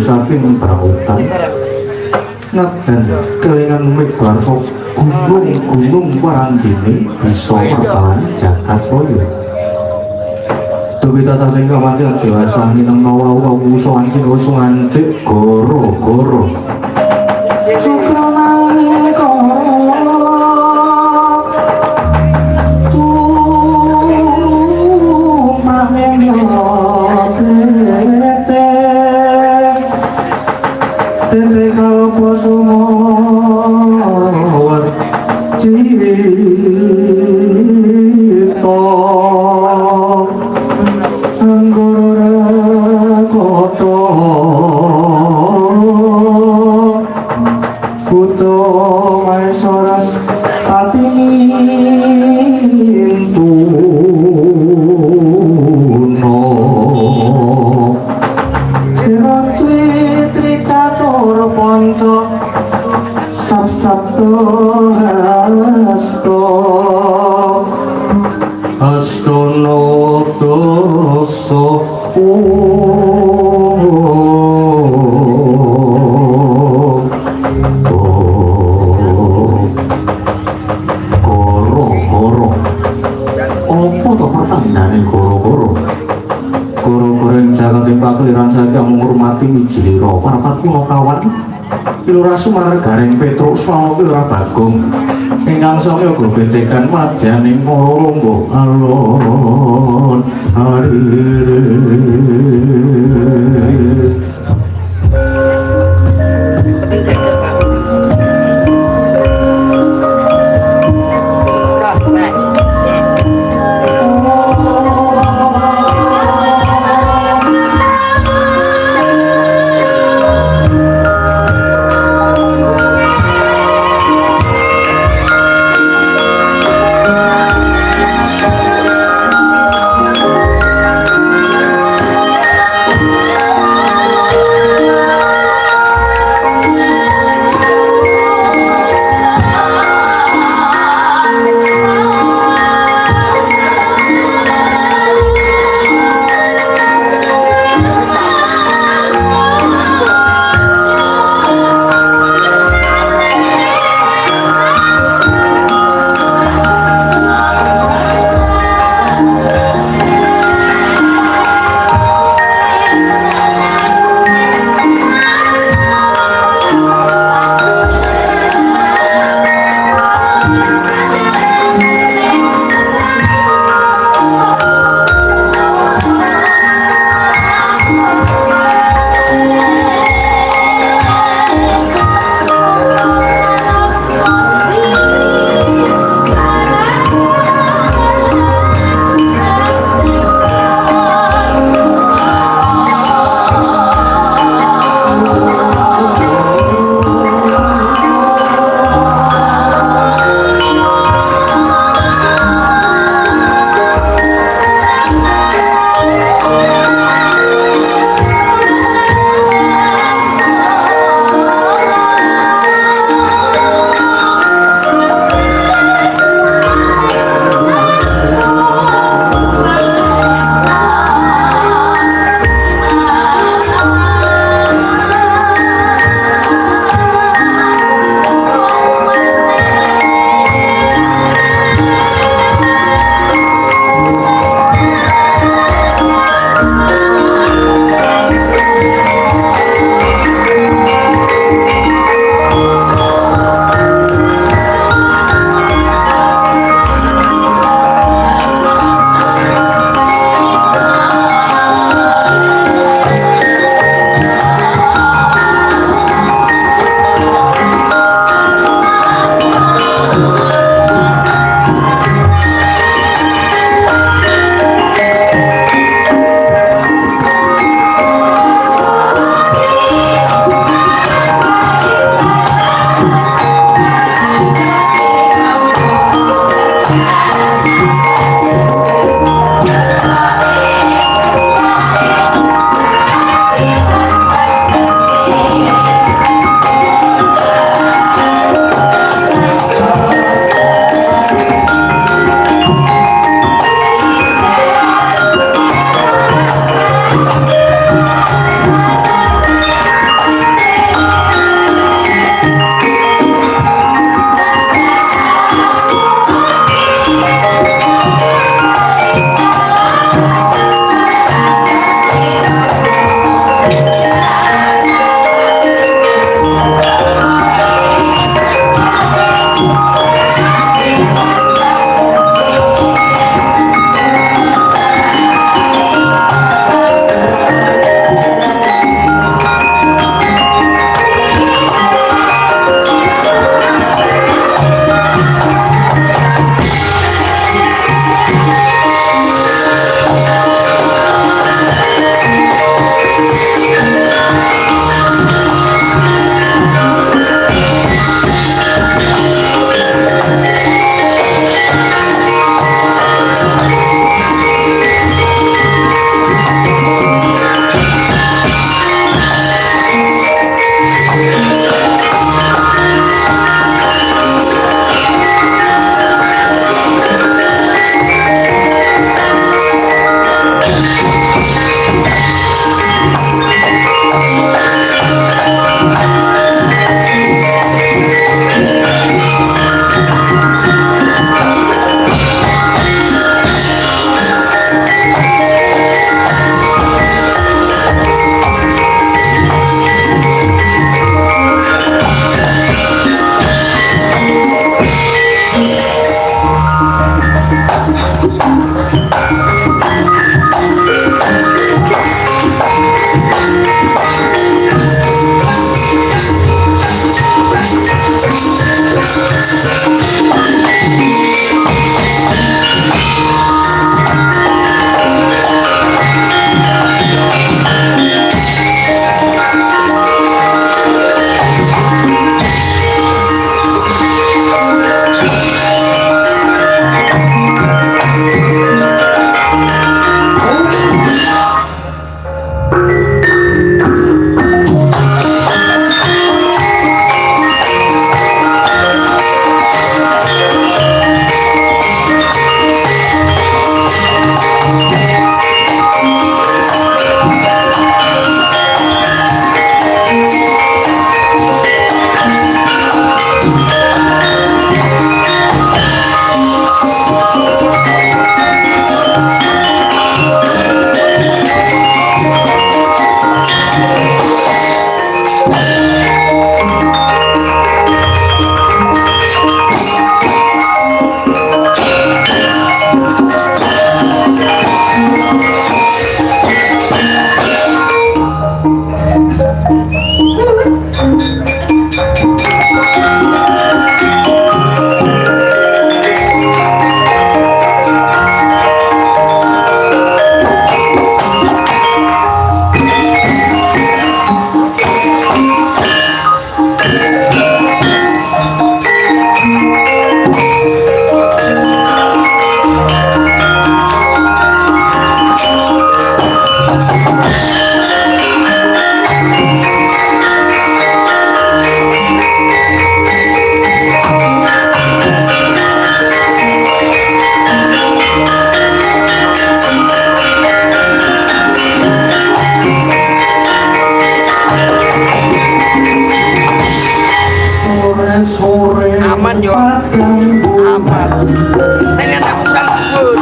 saking berautan dan kelingan migarso gunung-gunung Warandini bisa merbahan jagat raya Dewi tata singga mati dewasa nginang nawa wuso anjing wuso ngancik goro-goro Sumar garing Petrus mau ora Bagong ingkang saya go gecekan madyaning Ronggo alon hari apa dengan aku sang sebut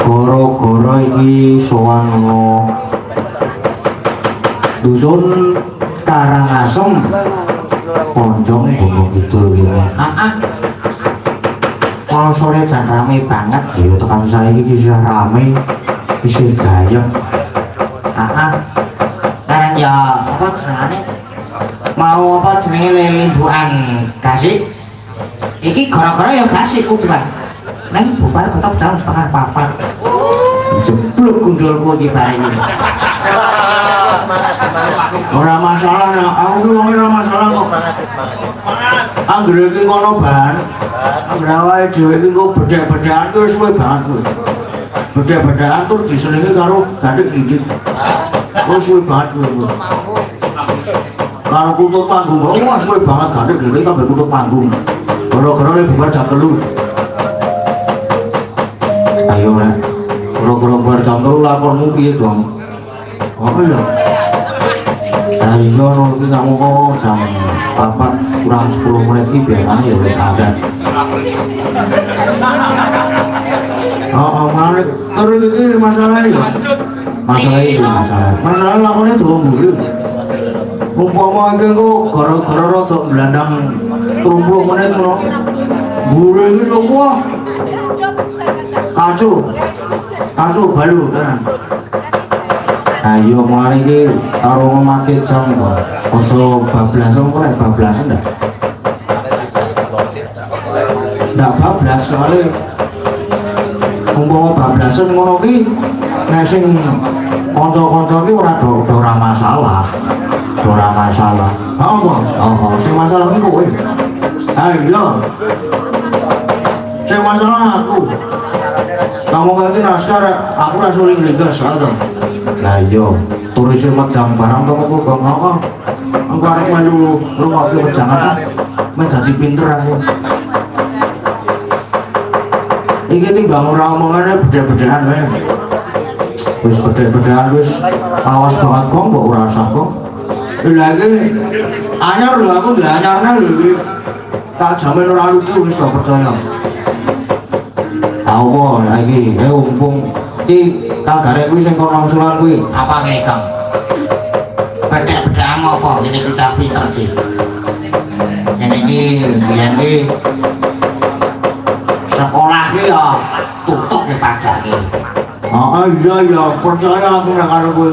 Goro-goro iki sowan dusun Karangasem Ponjong Gunung Kidul iki. Kalau sore jan rame banget ya tekan saiki isih rame isih gayeng. Sekarang ya apa jenenge? Mau apa jenenge limbukan kasih? Iki gara-gara ya kasih kudu Pak. Neng bubar tetap jam 3:30. Jeblok gundulku iki bareng iki. Ora masalah ya, aku ora masalah kok. Anggere iki kono ban. Anggere awake dhewe iki kok bedhek-bedhekan wis suwe banget kuwi. Bedhek-bedhekan tur diselingi karo gandhek didik. Wis suwe banget kuwi. Karo kutut panggung, wah suwe banget gandhek didik tambah kutut panggung. Gara-gara bubar jam 3. Ayo Rek, kura-kura bubar jam 3 lapormu piye dong? Oh iya. Iya no iki kamu kok jam 4 kurang 10 menit iki biasanya ya wis ada. Malah terus iki masalah iki. Masalah lakone donguri. Umpama iki kok gara-gara rada blandang 30 menit ngono. Bure iki lho kok. Kacu balu tenan. Ayo mulai iki karo memakai jam kok. Ojo bablasan kok nek bablasan ndak. Ndak bablas soalnya umpama bablasan ngono ki nek sing kanca-kanca ki ora masalah. Ora masalah. Oh, sing masalah ki kowe. Ayo. Sing masalah aku. Kamu ngerti naskah, aku rasa suling ringkas ada. Lah yo, turisnya macam barang kamu kok gak mau. Aku harus malu rumah ke pejangan. Menjadi pinter aku. Iki timbang ora omongannya beda-bedaan wae. Wis beda-bedaan wis awas banget kok mbok ora usah kok. Lagi anyar lho aku ndak anyarne lho iki. Tak jamin ora lucu wis tak percaya. Apa lagi umpung iki kagare kuwi sing kono nangsulan kuwi. Apa ngene, Kang? Bedhek-bedhekan apa ngene iki cah pinter sih. Ngene iki biyen iki sekolah ki ya tutuk ke pajake. Iya percaya aku nek karo kowe.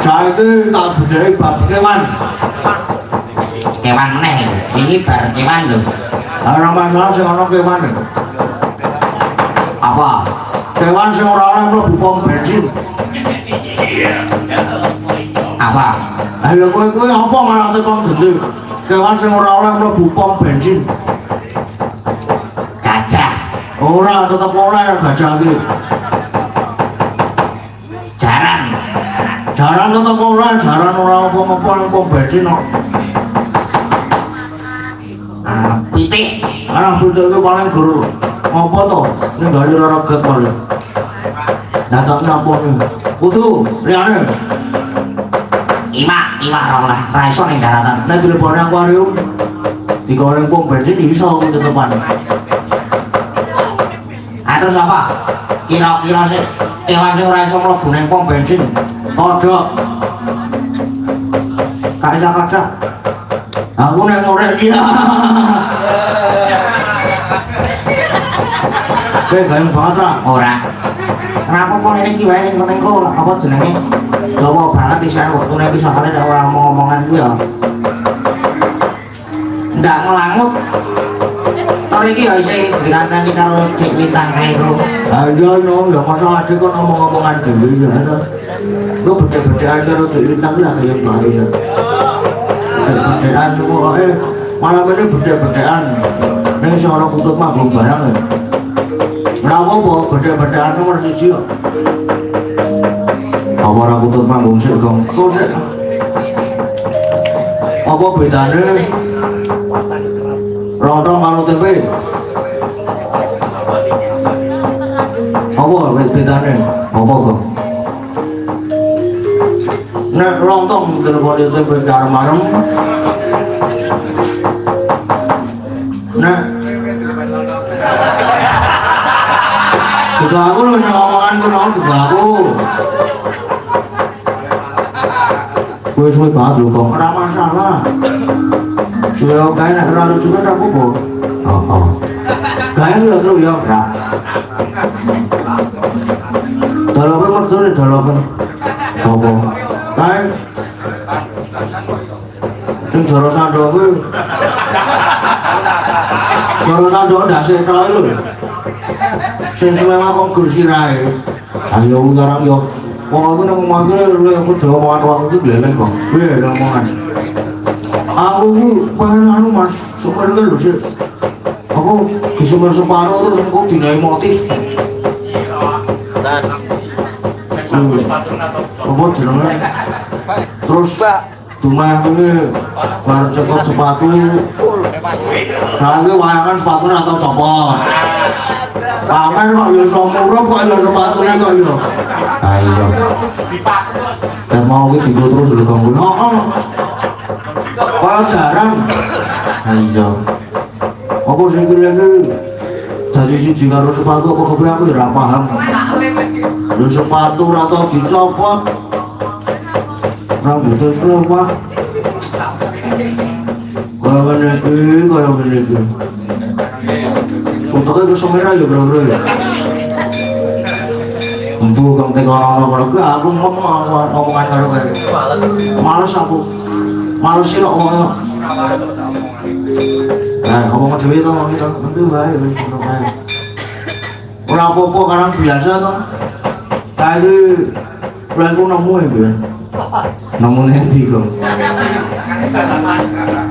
Saiki tak bedheki bab kewan. Kewan meneh. Ini bar kewan lho. Ora masalah sing ana kewan. Apa? Kewan sing ora ana mlebu pom bensin. Apa? Ayo kowe apa malah tekan gede? Kewan sing ora oleh mlebu pom bensin. Gajah. Ora tetep oleh gajah iki. Jaran. Jaran tetep oleh, jaran ora apa-apa nang pom bensin kok. Pitik. Anak pitik iki paling guru. Apa to? Ning gale ora reget paling. Datang apa nih? Kudu, liane. Iwak ora ora iso ning daratan. Nek dilebone akuarium digoreng pom bensin iso tetepan. Terus apa? Kira-kira sih kewan sing ora iso mlebu ning pom bensin. Kodok. Gak isa kaca. Aku nek ngorek dia. Kowe gayeng banget ra? Ora. Kenapa kok ini ki wae ning kok apa jenenge? Dawa banget isane wektune iki sakane nek ora omong-omongan ku ya. Ndak ngelangut. Tor iki ya isih dikancani karo Cik Lintang Kairo. Ha iya no, ya masa aja kok ngomong-ngomongan dhewe ya. Gue beda-bedaan karo Cik Lintang lah gayeng banget ya. Beda-bedaan pokoke malam ini beda-bedaan. Ning sing ana kutub manggung barang ya. Ora apa beda-bedaan nomor 1 kok. Apa ora kutub manggung sik kok. Kok sik. Apa bedane lontong karo tempe? Apa bedane? Apa kok? Nek lontong telepon tempe marem-marem. Nek juga aku loh ngomongan ku nong juga aku. Gue suwe banget lho kok. Ora masalah. Suwe kae nek ora lucu kan aku kok. Oh. Kae lho terus ya, ora. Daloke mertune daloke. Sopo? Kae. Sing jaro sandok kuwi. Jaro sandok ndase tok lho. Sing suwe ngomong kursi rae. Ayo ngarep yo. Wong aku nang omahke lu aku jawa omongan iki gleleng kok. Piye omongan? Aku iki pengen anu Mas, sumber lho sih. Aku di sumber separo terus aku dinai motif. Apa jenenge? Terus dumah iki bar cekot sepatu. Sange wayangan sepatune atau copot. Pamer kok ya iso murup kok ya sepatune kok ya. Ayo. Dan mau iki digo terus lho Kang. Heeh. Kok jarang. Ayo. Apa sing iki dari siji karo sepatu apa kepiye aku ora paham. Lho sepatu ora tau dicopot. Rambutnya semua. Kaya ngene iki. Untuknya ke semera ya bro ya. Untuk kang teko orang-orang aku ngomong omongan karo kowe. Males aku. Males sih kok ngomong. Nah, ngomong dhewe to ngomong to. Nanti wae wis ngono kae. Ora apa-apa karang biasa to. Kae aku nemu ya. Nemu nanti kok.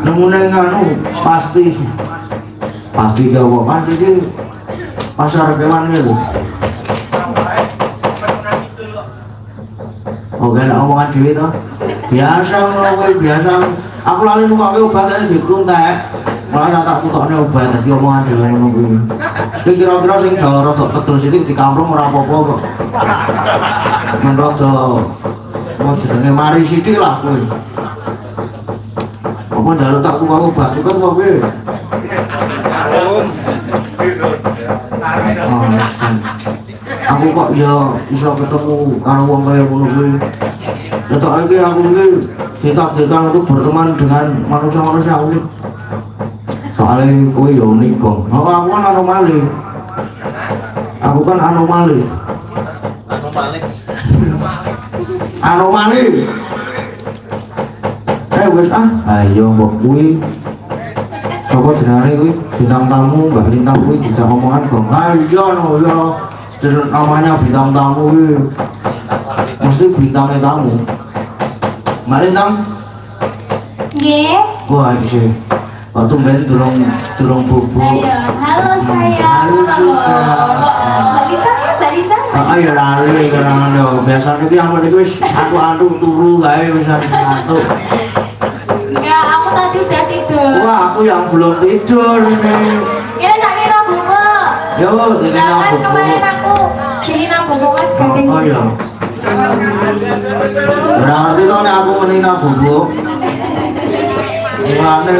Nemu nganu pasti gak apa pasti di pasar kewan gitu. Oke, nak omongan dewi toh biasa ngono biasa. Aku lali nukoke obatane dikuntek. Malah tak tukokne obat dadi omongan dewi ngono kuwi. Iki kira-kira sing dawa rada tegel sithik dikamprung ora apa-apa kok. Menurut mau jenenge mari sithik lah kuwi. Apa njaluk tak tukok obat cukup kok kuwi. Aku kok ya bisa ketemu karo wong kaya ngono kuwi. Letok iki aku iki ditakdirkan untuk berteman dengan manusia-manusia unik. Soalnya kuwi ya unik kok. Aku kan anomali. Aku kan anomali. Anomali. Wis ayo mbok kuwi. Sapa jenenge kuwi? Bintang tamu Mbak Lintang kuwi dijak omongan kok. Iya no ya. Jeneng namanya bintang tamu kuwi. Mesti bintangnya tamu. Mbak Lintang Nggih. Wah, iki. Waktu ben durung bobo. Ayo, halo sayang. Halo juga. Balita. Ayo lali karang yo. Biasane iki amun iki wis atu-atu turu gawe wis atu. Enggak, aku tadi udah tidur. Wah, aku yang belum tidur ini. Ini tak kira bobo. Yo, jadi Lah, kan bobo. kemarin aku sini nang bobo Mas Gading. Oh iya. Ora ngerti to nek aku meni nang bobo. Mulane.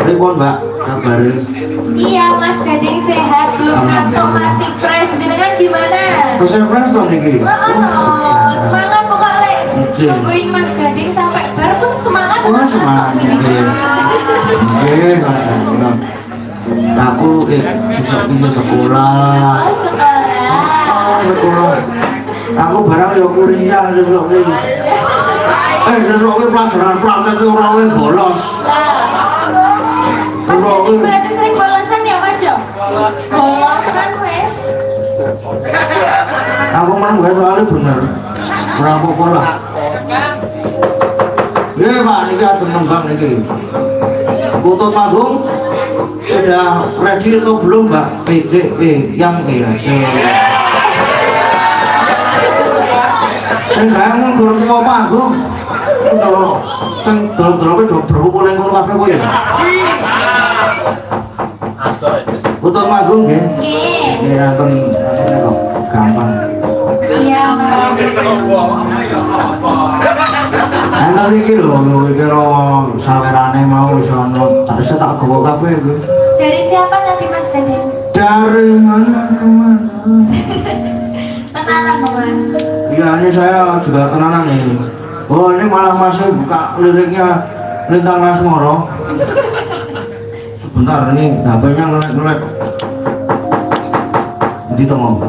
Pripun, Mbak? Kabar? Iya, Mas Gading sehat, belum ngantuk, masih fresh. Jenengan gimana? Terus fresh to niki? Oh, semangat pokoknya. Oke. Tungguin Mas Gading sampai bar pun semangat. Oh, semangat. Nggih, Mbak. Aku bisa sekolah. Oh, sekolah. Sekolah. Aku barang ya kuliah sesuk iki. Sesuk iki pelajaran praktek iki ora oleh bolos. Mas Gading berarti sering bolosan ya Mas ya? Bolosan wes. Aku menang gak soalnya bener. Ora apa-apa lah. Nggih, Pak, niki ajeng nembang niki. Butut Magung sudah ready atau belum, Mbak? Yang Sing gawe ngomong durung teko panggung. Udah, sing dolop-dolope do berkumpul ning ngono kabeh kowe ya. Butut Magung nggih. Nggih. Nggih, aten kok gampang. Iya. Enak iki lho, iki lho sawerane mau iso ono tak iso tak gowo kabeh iki. Dari siapa tadi Mas Gading? Dari mana ke mana? Tenanan kok Mas. Iya, ini saya juga tenanan nih. Oh, ini malah masih buka liriknya Lintang Asmoro. Sebentar, ini HP-nya ngelek-ngelek. Nanti tuh ngomong.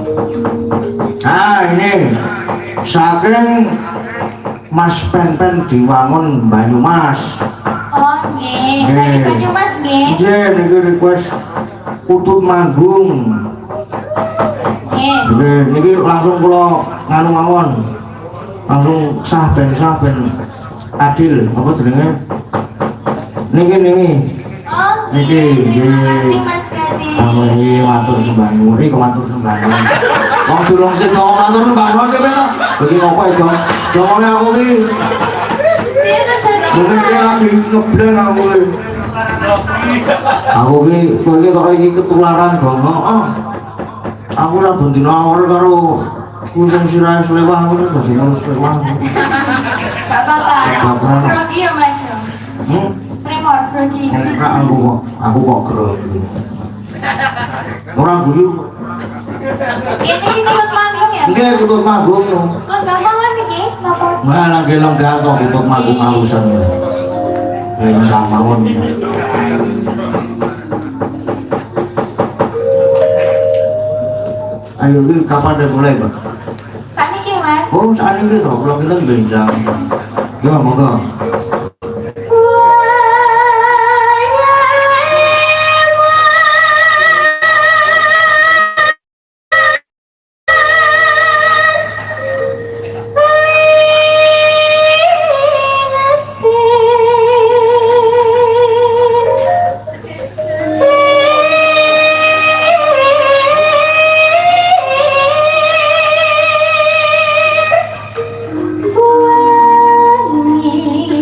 Nah, ini saking Mas Pen Diwangun Banyumas. Oh, nggih. Nggih. Dari Banyumas nggih. Nggih, niki request Putut Magung. Nggih. Nggih, niki langsung kula nganu mawon. Langsung sah ben adil apa jenenge? Niki. Oh, Niki, nggih. Terima nggih. kasih Mas Gading. Iki matur sembah nuwun, iki matur sembah nuwun. Wong durung sing ngomong matur sembah nuwun kepen to? Iki ngopo iki, Dong? Dongone aku iki Iya, Mas Gading. mungkin ki lagi ngebleng aku iki. Aku iki kowe iki kok iki ketularan Gong. Heeh. Aku ora bendina awal karo kucing sirahe Slewah aku dadi ngurus Slewah. Gak apa-apa. Apa-apa. Grogi ya Mas. Tremor grogi. Enggak aku kok grogi. Ora guyu. Ini ikut manggung ya? Nggih Putut Magung no. Kok gak mau niki? Napa? Wah lagi lenggang to Putut Magung alusan. Ya sama mawon. Ayo iki kapan mulai, Pak? Saniki Mas. Oh, saat ini toh, kalau kita benjang. Ya, monggo. Wangi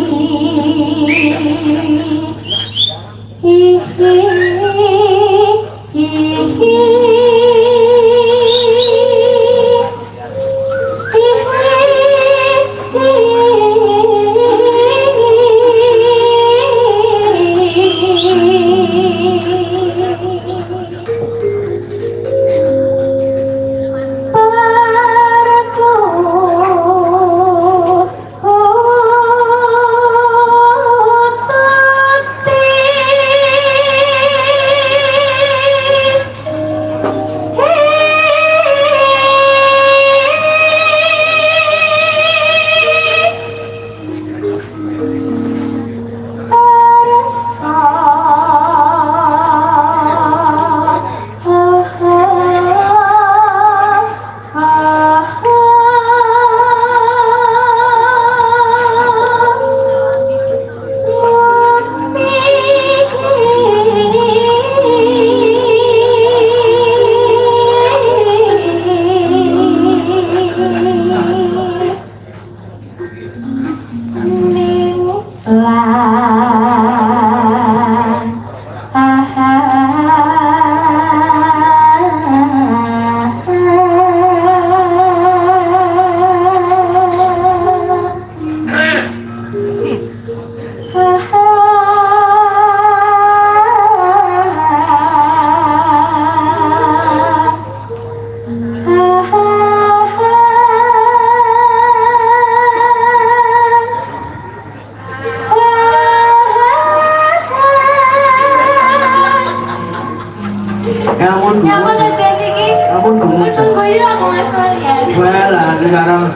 Sekarang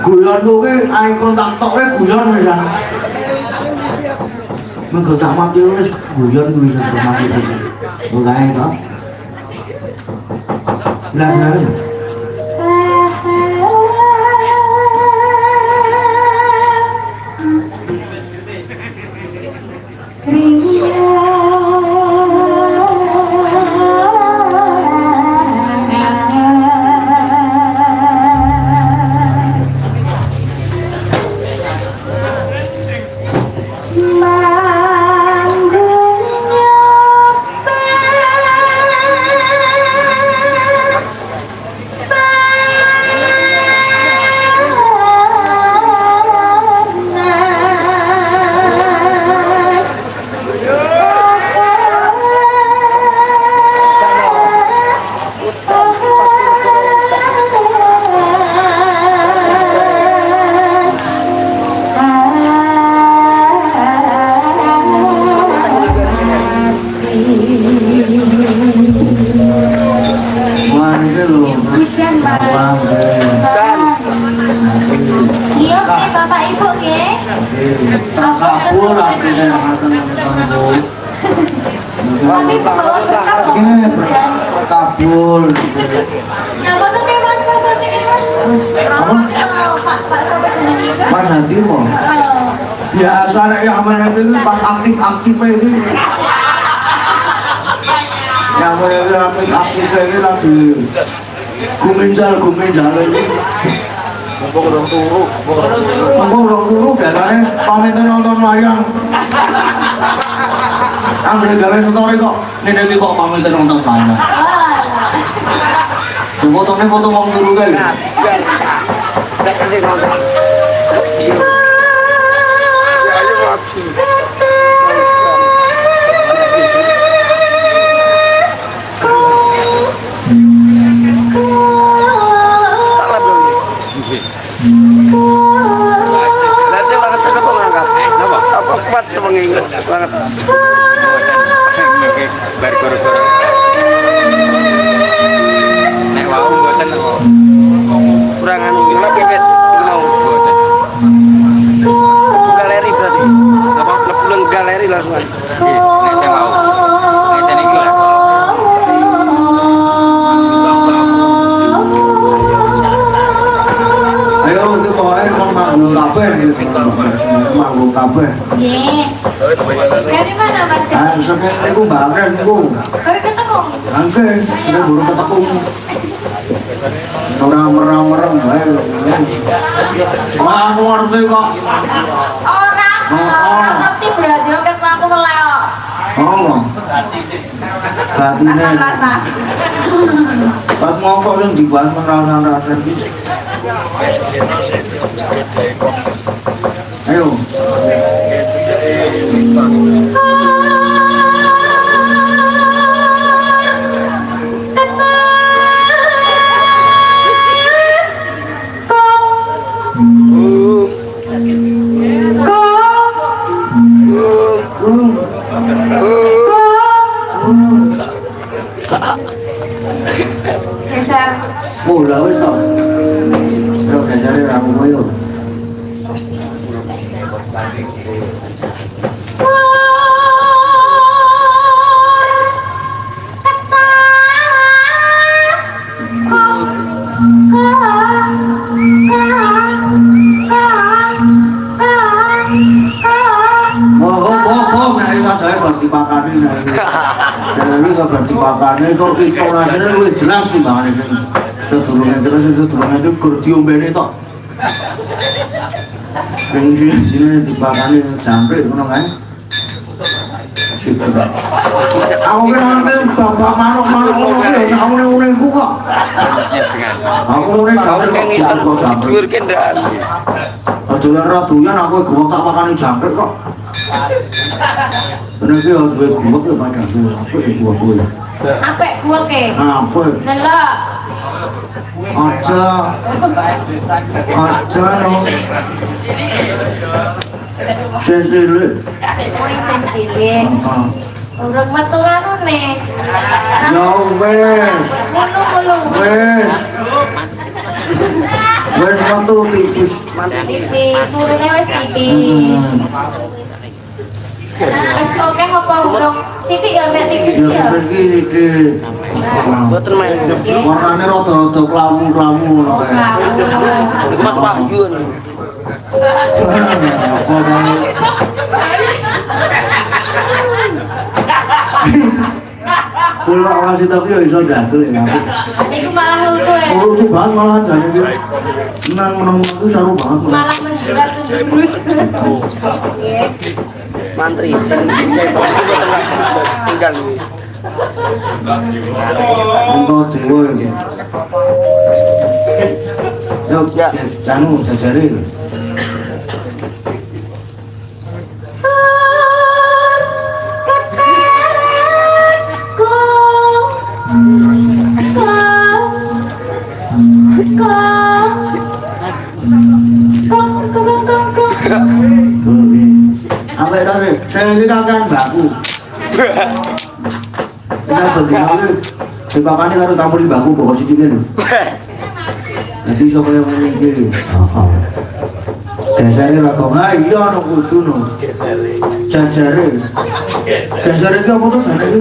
guyon kuwi ikon tak toke guyon wis. Mengko tak mati wis guyon kuwi mati. Mulai to. Lah kabul. Apa tuh kayak mas ini Mas Haji kok. Biasa nek yang mana itu pas aktif itu. Yang mana aktif ini lagi gumenjal ini. Mumpung urung turu biasane pamit nonton wayang. Anggere gawe story kok ngene iki kok pamit nonton wayang. Foto wong turu kae. Udah kasih nonton. Ya ayo mati. Nanti orang tetap mengangkat. Apa kuat semengi banget. Bar goro-goro. Nek wau mboten kok. Kurang anu gila bebas mau mboten. Galeri berarti. Apa lebulan galeri langsung aja. Nggih, nek saya mau. Nek saya iki lah. Ayo itu pokoknya mau manggung kabeh manggung kabeh. Nggih. Dari mana Mas? Ah, sampe niku Mbak Amren niku. Baru ketemu. Angke, kita baru ketemu. Ora merem-merem bae. Wah, aku ngerti kok. Orang ngerti berarti ket aku meleo. Oh. Batine. Rasa. Pak mongko sing dibahas rasan-rasan iki. Ayo. Geser. Oh, lah wis to. Yo gesere ra koyo. Saya bertipakane nek. Jadi kok bertipakane kok intonasine luwih jelas timbangane sing sedurunge terus sedurunge itu gur diombene tok. sini dipakani jangkrik ngono kae. Aku kira nanti bapak manuk-manuk ngono ki ya sakune ku kok. Aku ngene jangkrik kok jangkrik. Dhuwur kendaraan. Doyan aku gowok tak pakani jangkrik kok. Bener ki ya duwe gowok ya padha duwe apik gowok kuwi. Apik gua ke. Apik. Delok. Aja no. Sesilik. Wis cilik. Urung metu anune. Ya wes. Ngono-ngono. Wes. Wes metu tipis. Tipis, surune wis tipis. Wis oke apa urung? Sithik ya mek tipis Ya ya. tipis gini deh. Boten main. Warnane rada-rada klamu-klamu ngono kae. Iku Mas Wahyu. Apa kae? Kula awasi tapi ya iso ndadel ya. Iku malah lucu ya. Lucu banget malah jane iki. Nang menemukan itu seru banget. Malah menjilat terus. Mantri. Saya tinggal iki. Untuk dewa iki. Yo ya, janu jajare. Sampai tadi, saya ini kan baku. Kita berdua ini, dipakannya karo campur di baku, bawa sedikit lho. Jadi siapa yang ini? Gesernya lah kok, iya no kudu no. Jajare. Gesernya ini apa tuh jajare?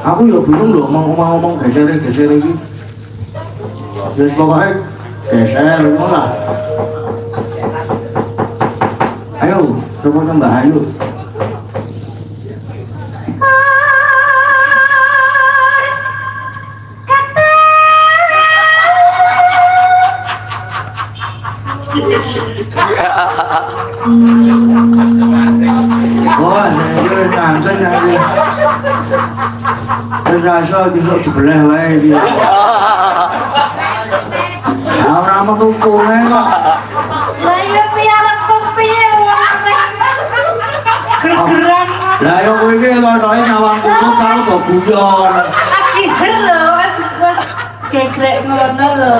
Aku ya bingung loh, ngomong gesernya ini. Terus pokoknya geser malah. Ayo, coba Mbak Ayu. Wah, saya itu kancing aku. Terus rasa gitu sebelah wae dia. Ora metu kene kok. Lah ya piye kok piye wong sing gegeran. Lah yo kowe iki kotoke nyawang kutub karo do guyon. Akhir lho wis gegrek ngono lho.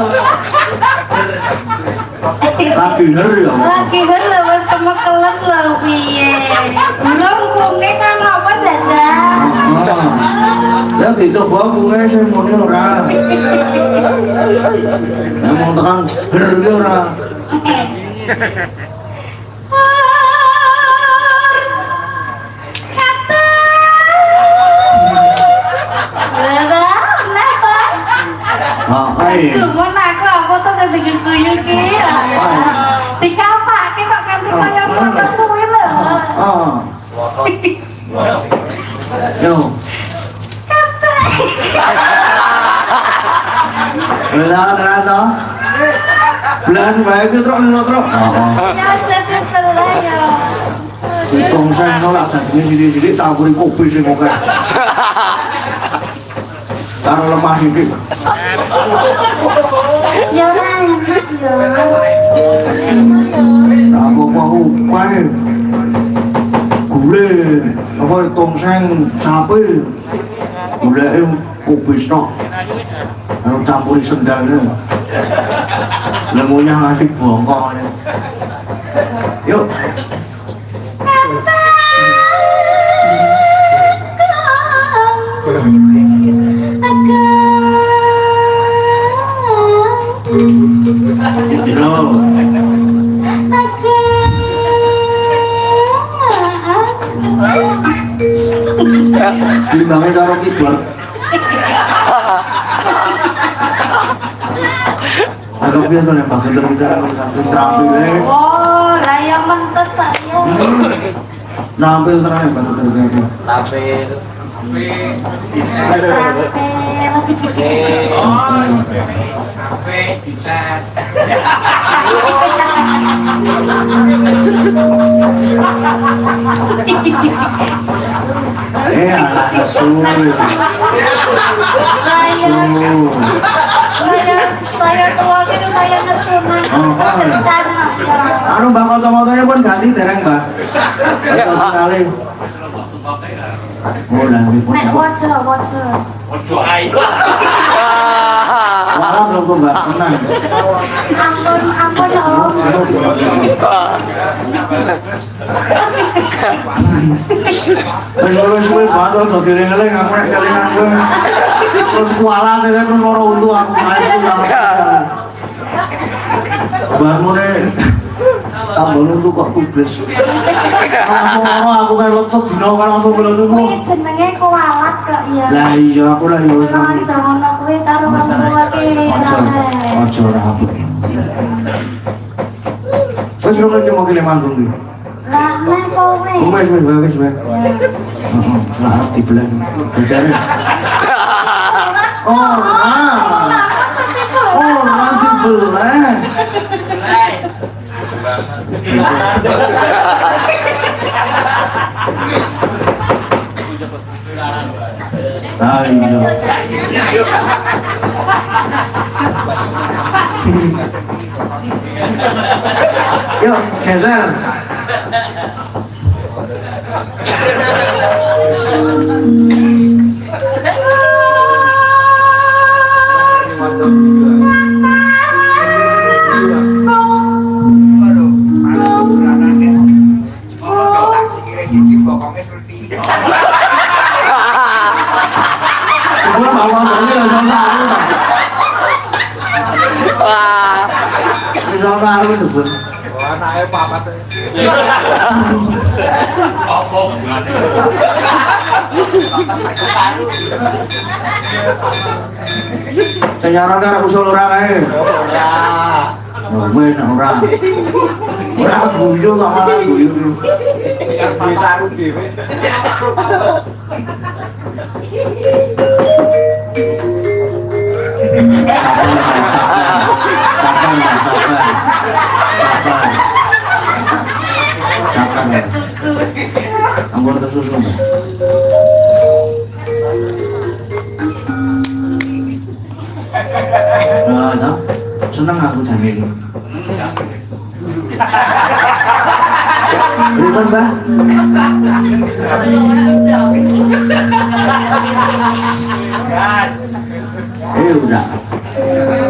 Lagi ner ya. Akhir lho wis kemekelen lho piye. Belum kunge kan apa jajan. Ya dicoba kowe sing muni ora. Saya mau tekan ber ki ora. Ai. Cuman aku apa tuh sing diguyu ki. Dikapake kok kanthi kaya ngono kuwi lho. Ah. Yo. Belah terasa. Belah wae ki truk nang truk. Ya cepat telah ya. Hitung saya nolak dagingnya sini-sini taburi kopi sih pokoknya. Taruh lemah ini. Ya enak ya. Aku mau kue gule apa tongseng sapi gule kopi stok lalu campuri sendalnya lemunya ngasih bongkok yuk Dimbangnya karo keyboard. Agak piye to nek bakal terus sampai terapi wis. Oh, lah ya mentes saya. Nampil tenan bakal terus. Tapi Alah nesu. Saya tua gitu saya nesunan. Anu Mbak kacamata pun ganti dereng Mbak. Betul sekali. Oh lagi pun. Nek wajah. Malam belum tuh Mbak, tenang. Ampun ya Om. Wis kowe bantu aja geleng-geleng aku nek kelingan kowe. Terus kualat ya terus loro untu aku saestu ra. Bangunnya tambah untuk kok tubles. Aku kan lecet dino kan langsung kena nunggu. Jenenge kualat kok ya. Lah iya aku lah yo. Jangan kuwi karo wong tua ki. Ojo rapi. Wis rong iki mau kene manggung iki. Lah nek kowe. Wis. Heeh, salah dibelah. Bojare. Ora dibelah. Ayo. Yuk, geser. Anaknya papat. Senyaran karo usul ora kae. Wis ora. Ora guyu kok malah guyu. Bisa aku dhewe. Ampun kesusu. Nah, tau? Seneng aku jane iki. Pripun, Mbah? Udah.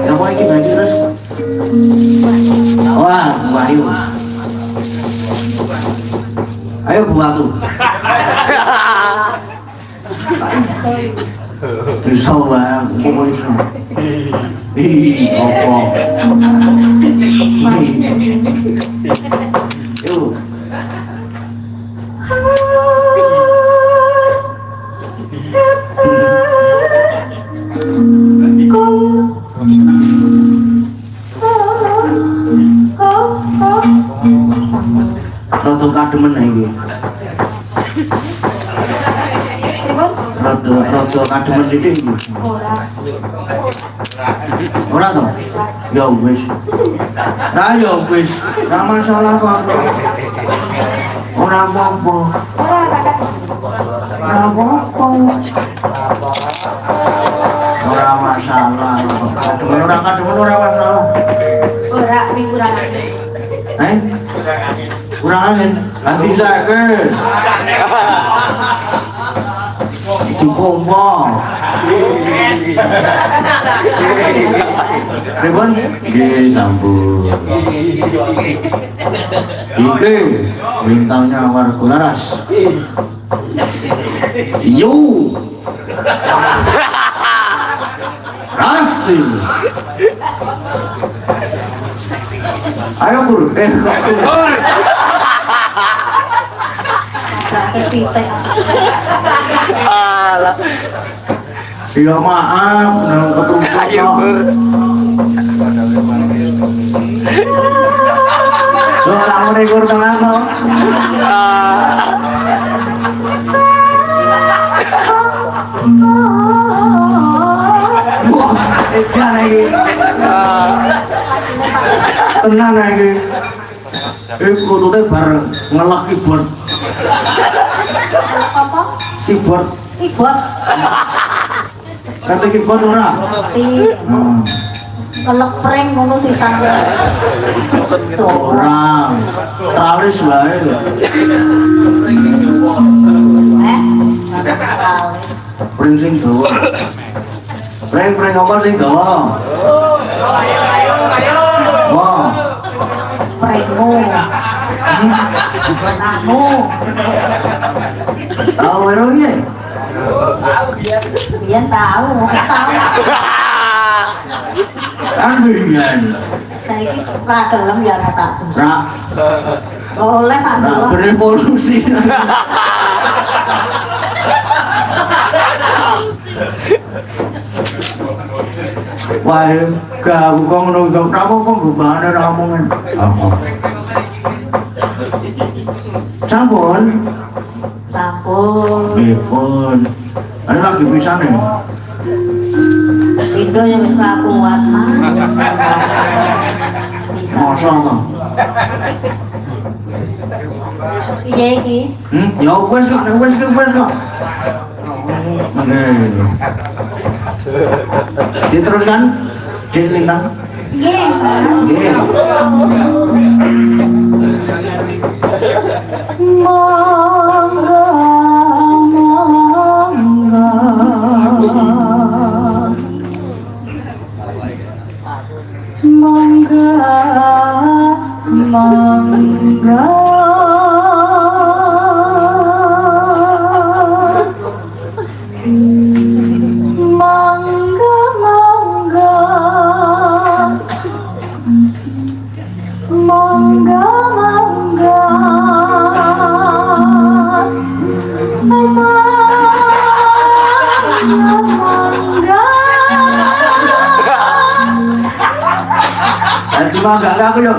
Kamu iki baju terus. Wah, Wahyu. Ayo buatku. Bisa lah, kok bisa. Apa? Yuk. Rada kademen iki. Rada kademen sithik iki. Ora to? Ya wis. Lah ya wis, ora masalah kok. Ora apa-apa. Ora apa-apa. Ora masalah. Kademen ora masalah. Ora kurang Kurang angin. Nanti saya dipompa. Ribon? Oke, sambung. Oke, bintangnya Warga Laras. Yo. Rasti. Ayo Bur, kok Bur. Alah. Ya maaf, nang ketumpuk. Ayo Bur. Loh, lamun ikur tenan to. Wah, edan iki. Tenan iki. Iku tutute bar ngelak keyboard. Apa? Keyboard. Keyboard. Kate keyboard ora? Hmm. Kelek pring ngono sisan. Ora. Tralis wae. Pring sing dawa. Pring apa sing dawa? Wah. Pringmu. Anakmu. Tahu ero piye? Biyen tahu, tahu. Kan biyen. Saiki ra gelem ya ora tak. Ra Oleh tak ra delok. berevolusi. Wah, gak kok ngono kok apa gubane ra omongan. Apa? Sampun. Sampun. Pun. Ada lagi pisan ya? Indo yang wis ra kuat, Mas. Masa apa? Piye iki? Ya wes kok, wes kok. Oke. Diteruskan, Lintang. Nggih, Mas. Nggih. Monggo, monggo. Monggo. Monggo, monggo. Monggo, monggo. Cuma gak aku ya.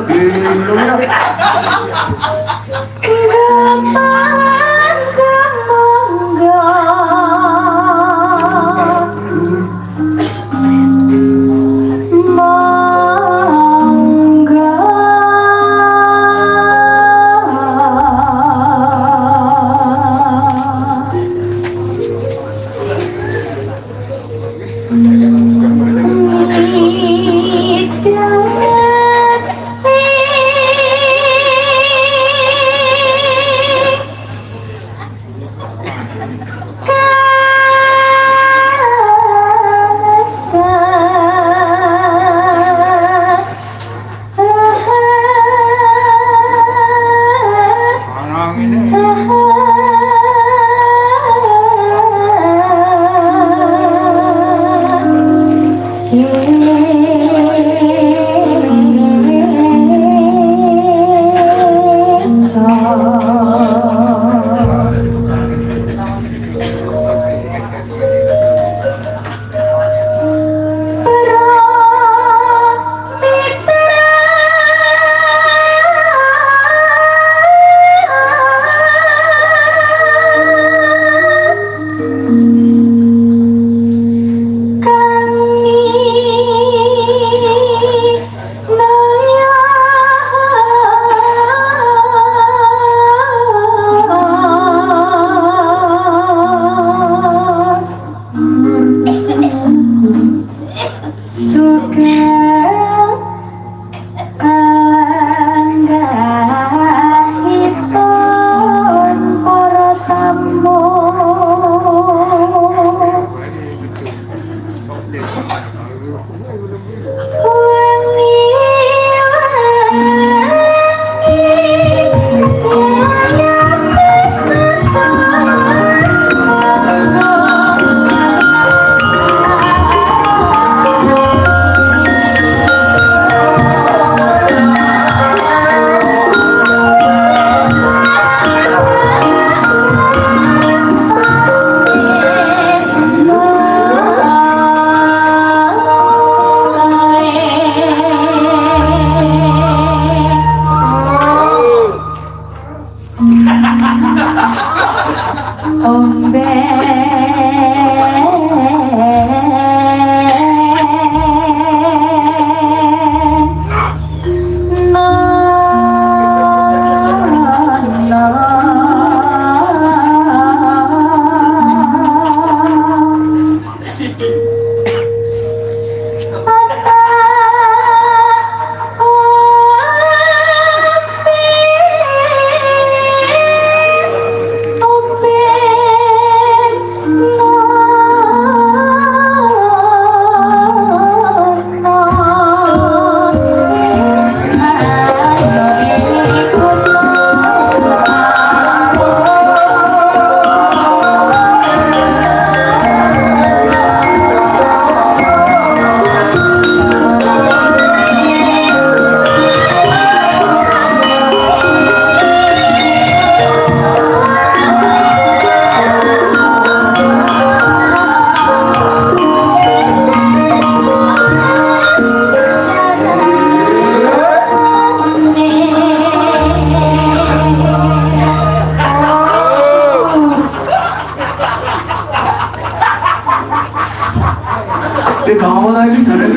Kamu lagi sana ni.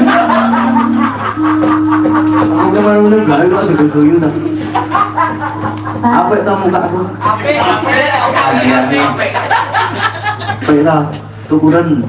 Kamu kemana mana gaya kau tu kau dah. Apa itu muka aku? Apa itu? Tukuran.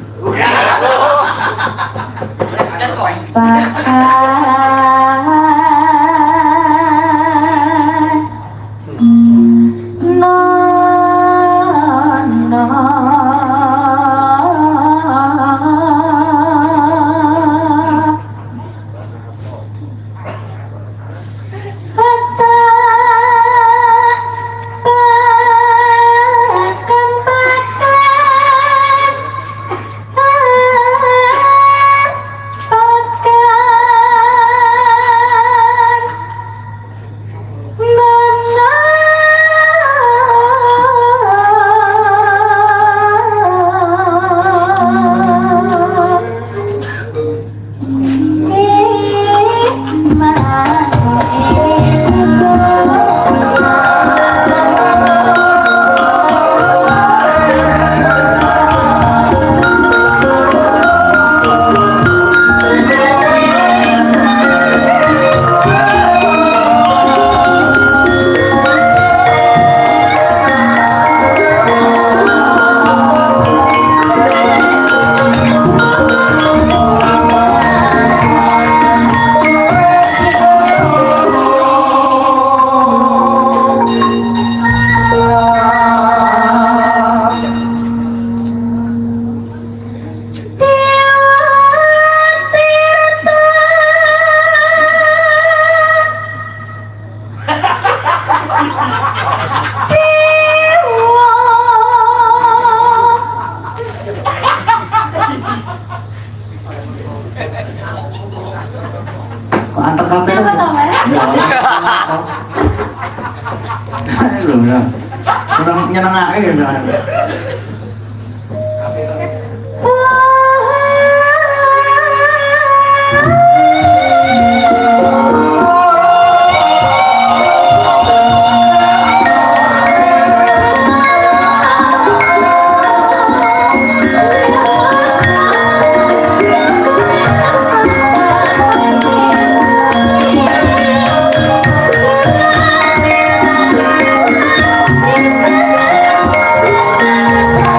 Kok antar kafe Siapa tau Mas? Lho lah. Sedang nyenengake ya. Thank you.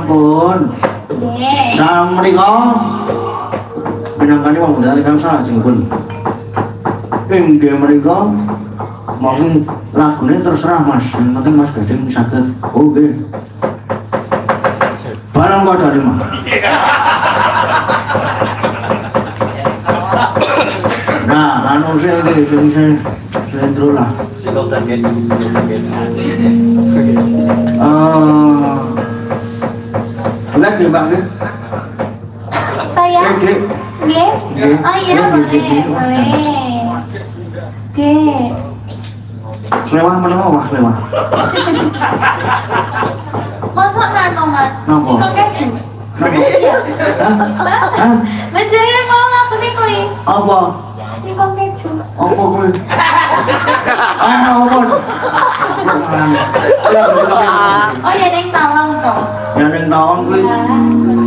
ampun. Nggih. Samriko. Minangkane wong ndare kang salah jengpun. Inggih mriko. Monggo lagune terserah Mas. Yang penting Mas Gading saged. Oh nggih. Barang kok dari Mas. Nah, anu sing intro lah. Lihat di Mbak nggih. Saya. Dik. Nggih. Nggih. Oh iya, Nggih, boleh. Dik. Boleh. Nggih. Selewah menapa Mas selewah? Masuk nano Mas. Napa? Kok keju? Napa? Iya. Hah? Bajane mau lakune kuwi. Apa? Singkong keju. Apa kuwi? Apa? Oh ya ning tawang to. Ya ning taun kuwi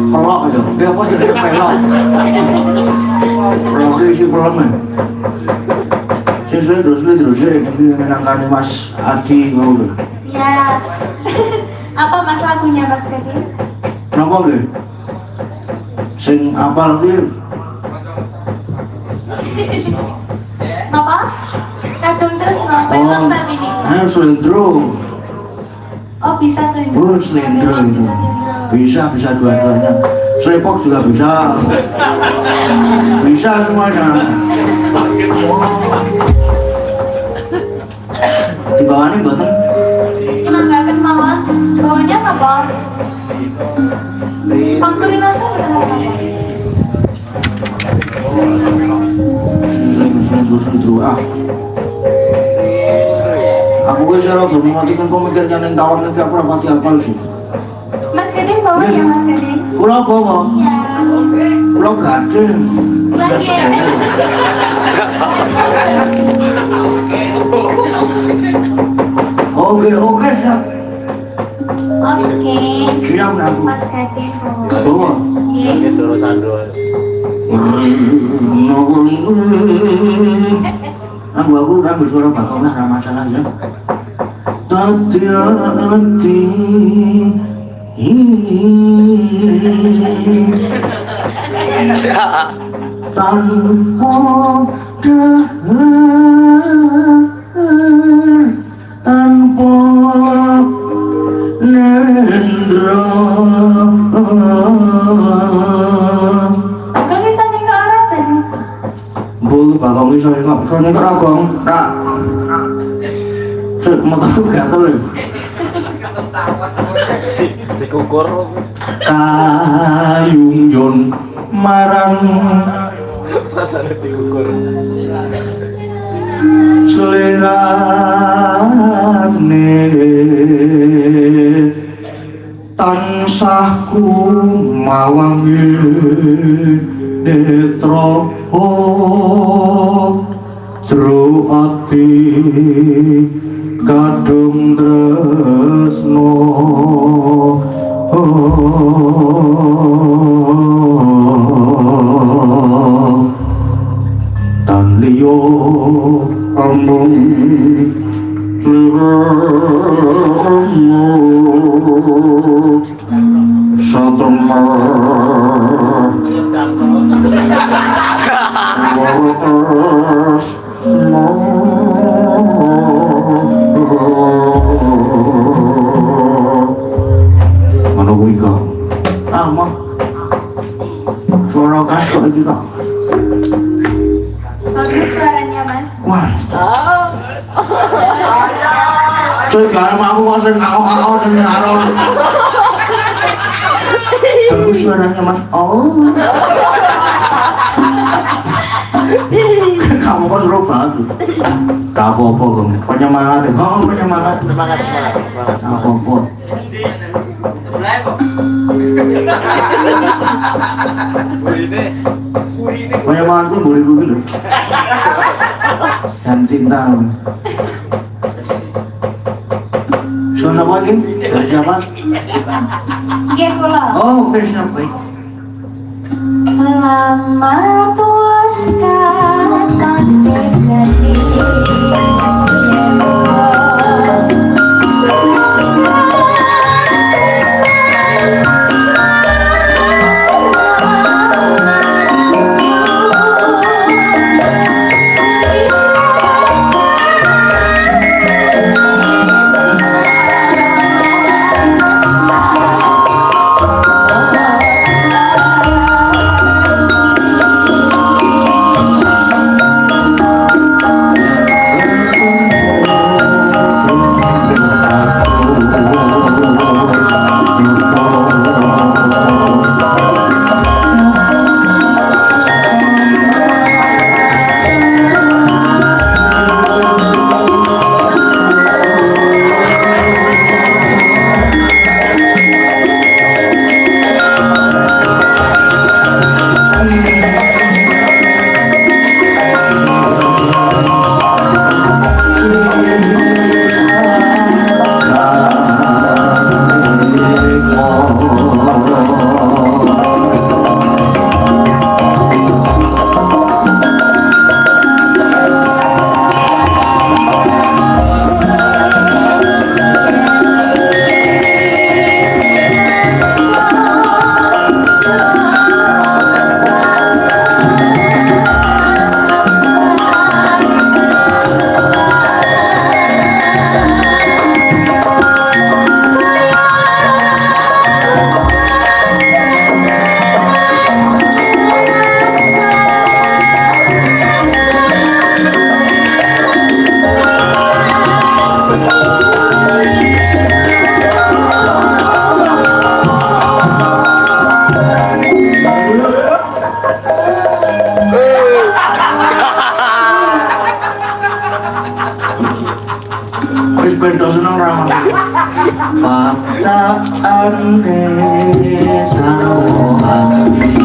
pelok ya. Ki apa jenenge pelok? Pelok iki pelem. Sing terus iki menangkani Mas Adi ngono. Iya. Apa Mas lagunya Mas Kadi? Napa nggih? Sing apal kuwi Apa? Kadung terus no, pelok tapi ini. slendro. Oh bisa selindro. Oh, slendro itu. Bisa dua-duanya. Slepok juga bisa. Bisa semuanya. Di bawahnya mboten. Emang gak akan mawon. Bawanya apa? Pangkulin nasi udah apa? Slendro. Aku wis ora gelem matikan pemikirnya ning tawang iki aku ora pati apal sih. Mas Kading bawa ya Mas Kading? Kula bawa. Iya. Kula gading. Lagi. Oke, siap. Oke. Siap aku. Mas Kading bawa. Bawa. Iya. Aku ngambil suara bakongan ada masalah ya. Hati-hati tanpa dahar tanpa nendra. Kau bisa tinggal orang sini. Bu, bakal bisa nengok, soalnya kan agong, tak. Cek, mau tahu gatel ya? Dikukur. Kayung yon marang selerane tansah kumawang netra jero ati kadung tresno tan liyo ambung satema mana kuwi kok? Mah. Suara kas kok iki kok? Bagus suaranya Mas. Wah. Sekarang aku kok sing ngao-ngao sing karo. Bagus suaranya Mas. Oh. Kamu kok seru banget. Tak apa-apa, Bang. Penyemangat. Oh, penyemangat. Semangat. Tak apa-apa. Penyemangatku buriku gitu. Dan cinta. Siapa lagi? Dari siapa? Nggih kula. Oh, oke, siap, baik. Lama puas katan terjadi. Wis beda seneng ra Mas. Pacaane sarwa asli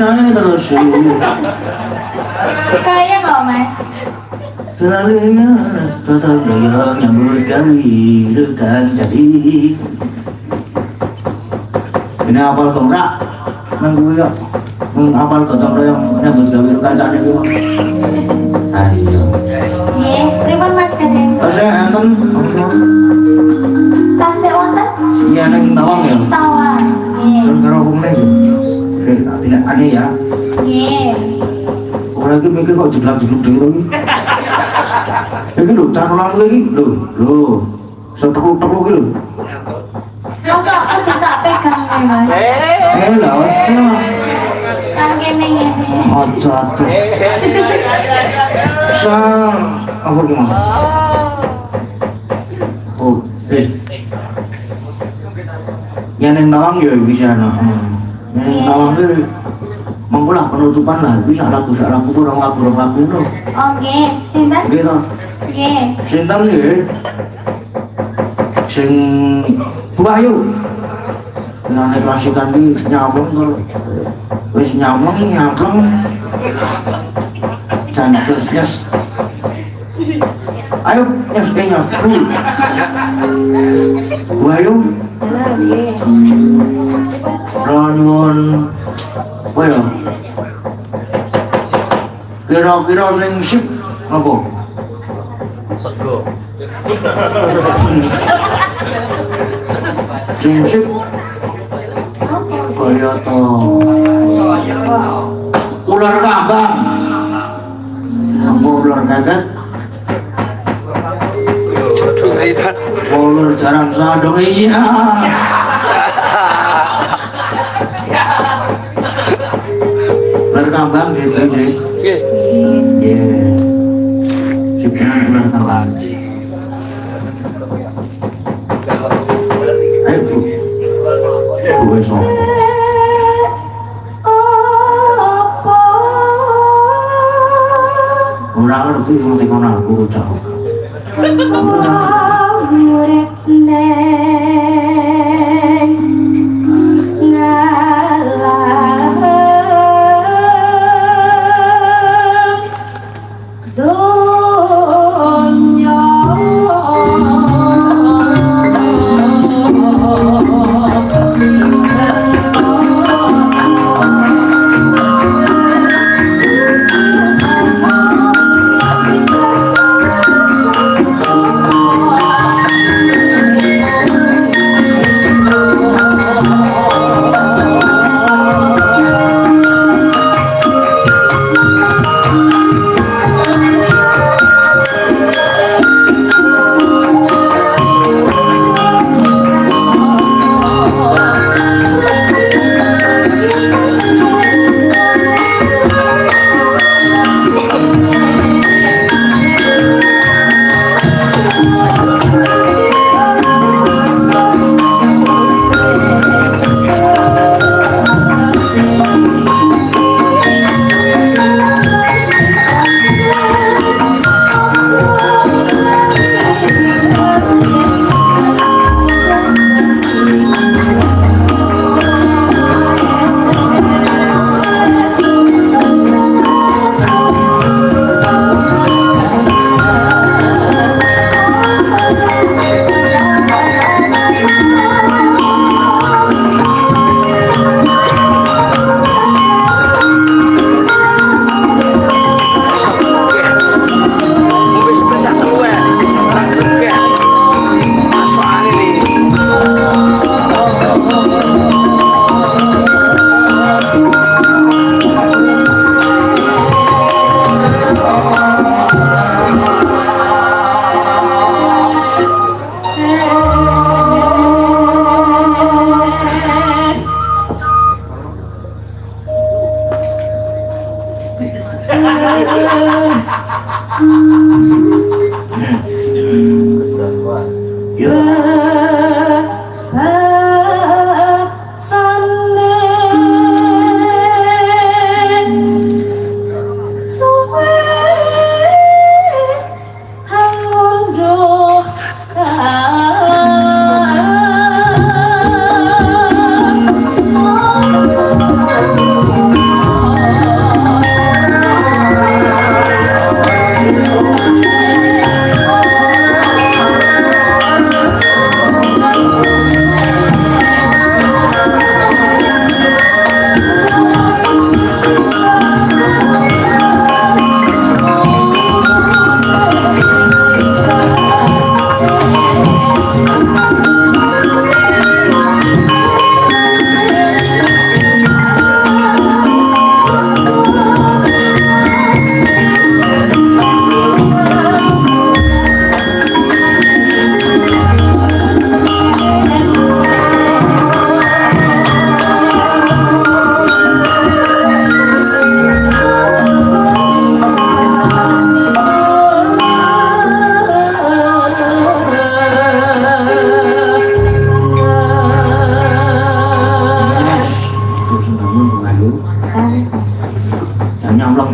Saya terus Kayaknya nggak mas? selalunya tetap yang nyambut kami rekan jadi. Ini apal kongrak manggu ya, apal gotong royong nyambut kami rekan jadi gimana? Ayo. Iya, terima mas kadang. Tasnya enten, Tasnya wonten? iya neng tawang ya. Tawang. Iya. Terus karo hukum neng. Tidak aneh ya. Iya. Orang lagi mikir kok jeblak-jebluk deh itu. Ini lho, taruhan lagi lho. Seteluk-teluk gitu. Masa aku tak pegang nih mas? Lah aja. Kan gini. Aja tuh. Apa gimana? Oh, yang neng tawang ya bisa no. Yang tawang itu mengkulah penutupan lah bisa lagu kurang lagu no. Oke, sinten? Gitu. Oke. Sinten ya? Sing Buayu. Nane klasikan di nyamplung kalau wis nyamplung jangan nyes. Ayo nyes. Buayu. Salah nggih. Ronwon apa ya? Kira-kira sing sip apa? Sego. Sing sip kaya to ular kambang. Apa ular kaget? Ular jarang sadong iya. Ular kambang gitu. Nggih. Iya. Sipnya ular kambang. Ayo Bu. Bu iso. Ora ngerti wong tekan aku jauh. Urip neng ngalah donya.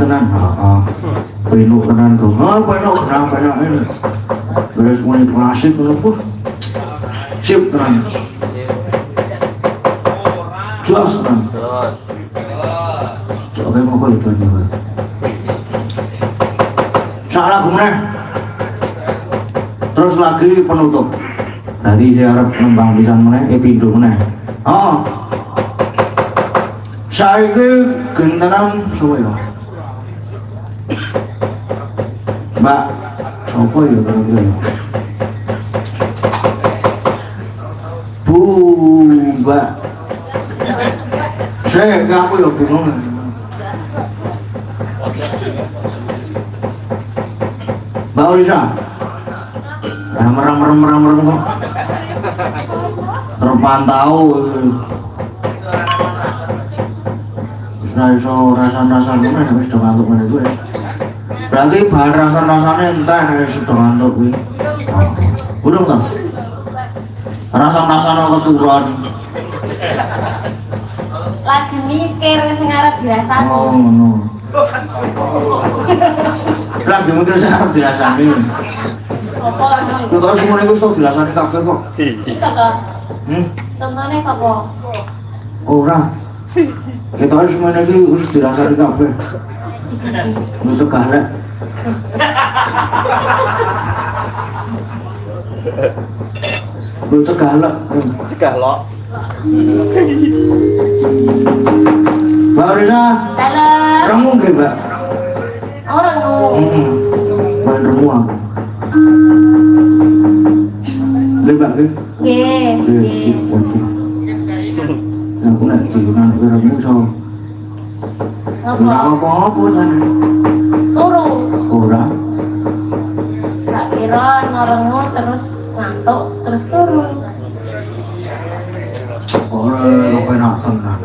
tenan. Penuh tenan kok. Penuh kenapa ini? Beres mulai klasik kenapa? Sip tenan. Jelas tenan. Coba mau kau itu juga. Salah gimana? Terus lagi penutup. Tadi saya harap nembang pisan mana? Pintu mana? Saya gentenan siapa ya? Mbak, siapa ya kira-kira? Bu, Mbak. Saya aku ya bingung. Mbak Olisa, merem kok. Terpantau. Iso rasa-rasa mana wis do ngantuk meneh kuwi. Berarti bahan rasa-rasane entah nek wis do ngantuk kuwi. Urung ta? Rasa-rasane keturun. Lagi mikir sing arep dirasani. Oh, ngono. Lagi mikir sing arep dirasani. Sopo ngono? Kok semono iku iso dirasani kabeh kok. Bisa to? Contohnya sopo? Ora. Kita semuanya ini harus dirasani kabeh. Mencegah rek. Mencegah lek. Cegah lo. Mbak Risa, Dalam remu nggih, Mbak? orang Main remu aku. Nggih, Mbak, nggih. Nggih, Nggih, sip, waduh. Aku nek diunan remu so. Ora Apa? apa-apa sana. Turu. Ora. Tak kira ngorengu terus ngantuk terus turun. Ora kepenak tenan.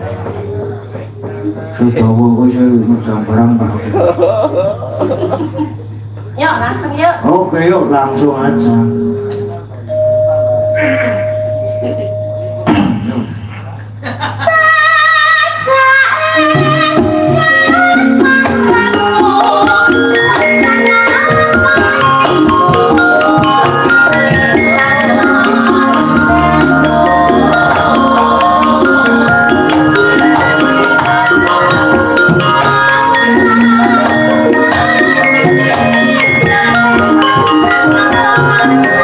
Sedawa kok saya ngejam barang Pak. Yuk langsung yuk. Oke, yuk langsung aja. Thank you.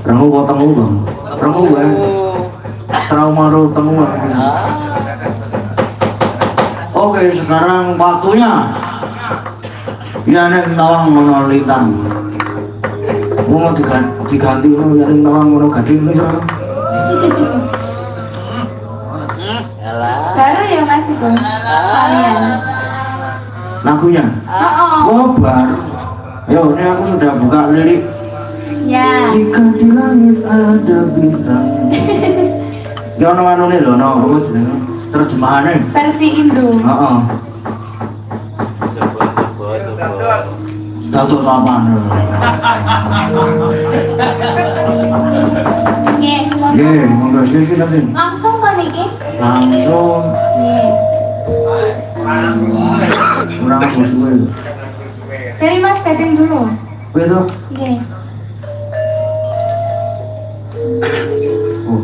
Rangu kok temu bang, rangu bang, trauma ro temu bang. Oke sekarang waktunya, ya nek nawang mono lintang, mau diganti mono ya nek nawang mono gading nih. Baru ya mas itu, kalian. Lagunya, oh baru. Yo, ini aku sudah buka lirik. Ya. Jika di langit ada bintang. Ya ono anune lho, ono apa jenenge? Terjemahane. Versi Indo. Heeh. Dados apa? Nggih, Nggih, monggo siki nanti. langsung kan iki? Langsung Nggih. kurang suwe. Dari Mas Gading dulu. Kuwi to? Nggih. Oh.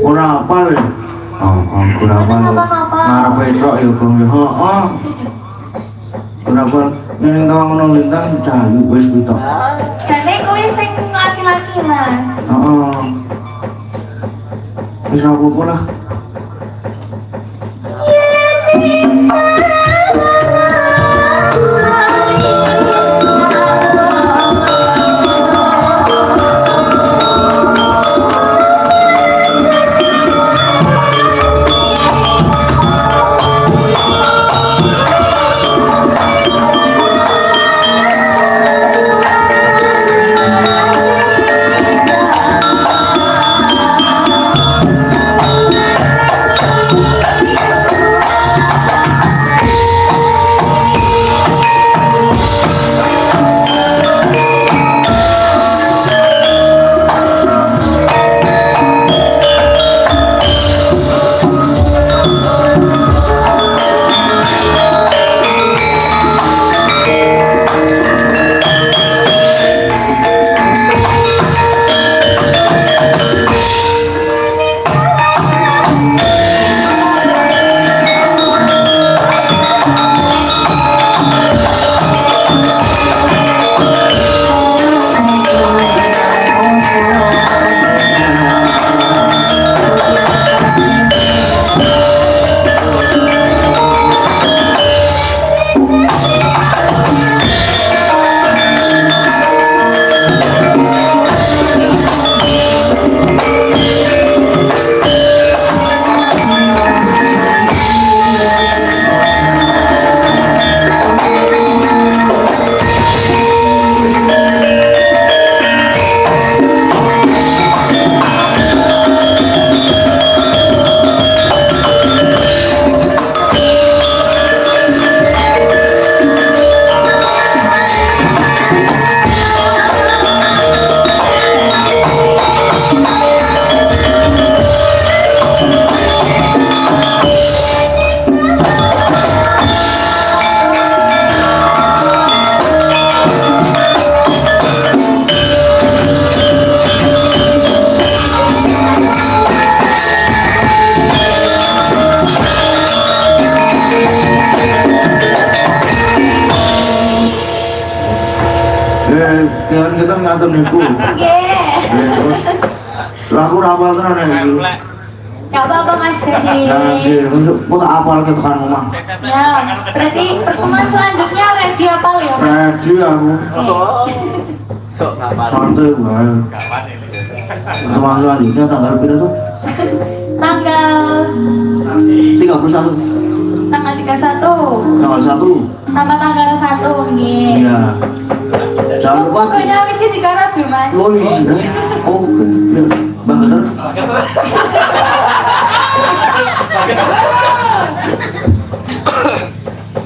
Ora apal. Ora apal. Ngarep petrok ya Gong. Heeh. Ora apal. Ning tawang ngono lintang cahayu wis kuwi tok. Jane kowe sing laki-laki Mas. Heeh. Wis ora apa-apa lah. kita ngatur niku. Nggih. Terus aku rapal tenan iki. Gak apa-apa Mas Hedi. Nah, kok tak apal ke tekan omah. Ya, berarti pertemuan selanjutnya ready apal ya Mas? Ready aku. Santai wae. Pertemuan selanjutnya tanggal berapa tuh? Tanggal 31. tanggal 31. Tanggal 1. Sama tanggal 1 nggih. Iya. Jangan lupa. Pokoknya wiji digarap ya Mas. Oh iya. Oke. Ya, Bang Geter.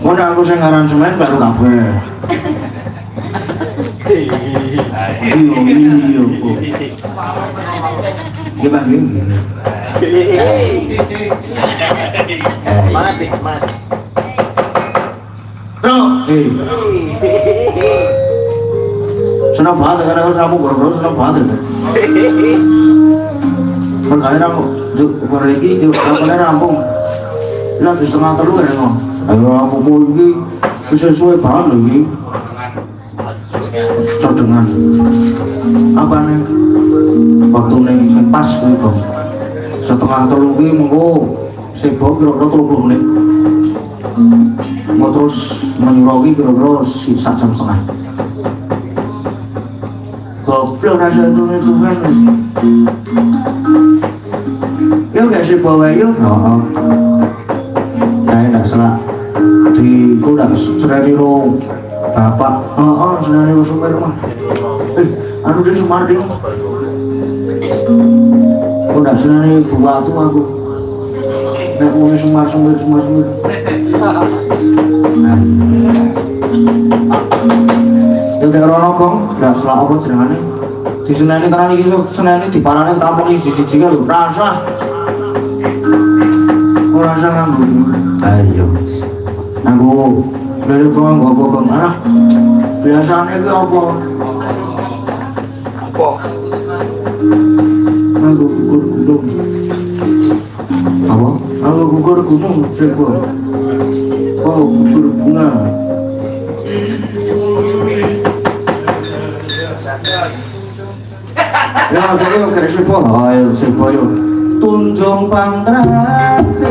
Mau aku sing aransemen baru kabeh. Iya. Gimana gini? Semangat. Senang banget kadang-kadang kamu boro-boro senang banget ya. Makanya aku pergi juga rampung. Lagi setengah terus kan ngomong. Ayo aku mau ini sesuai banget lagi. Dengan apa nih? Waktu nih sing pas gitu. Setengah terus ini mengko sibuk kira-kira 30 menit. Mau terus menyuruhi kira-kira sisa jam setengah. Goblok rasa itu kan. Yuk gak sih bawa yuk. Nah enggak salah. Di kuda sudah di bapak. Sudah di sumber mah. Anu di Sumardi. Kuda sudah di buah tuh aku. Nek mau sumber. Yuk kayak rono kong. Gak salah apa jenengane. Di Seneni karena ini Seneni di parane tampung isi-isi kan lho rasa nganggo ayo nganggo lha kok nganggo apa kok ah biasane ki apa nganggo gugur gunung apa nganggo gugur gunung coba oh gugur bunga ya, kayak siapa? Ayo, siapa yuk? Tunjung pangtrate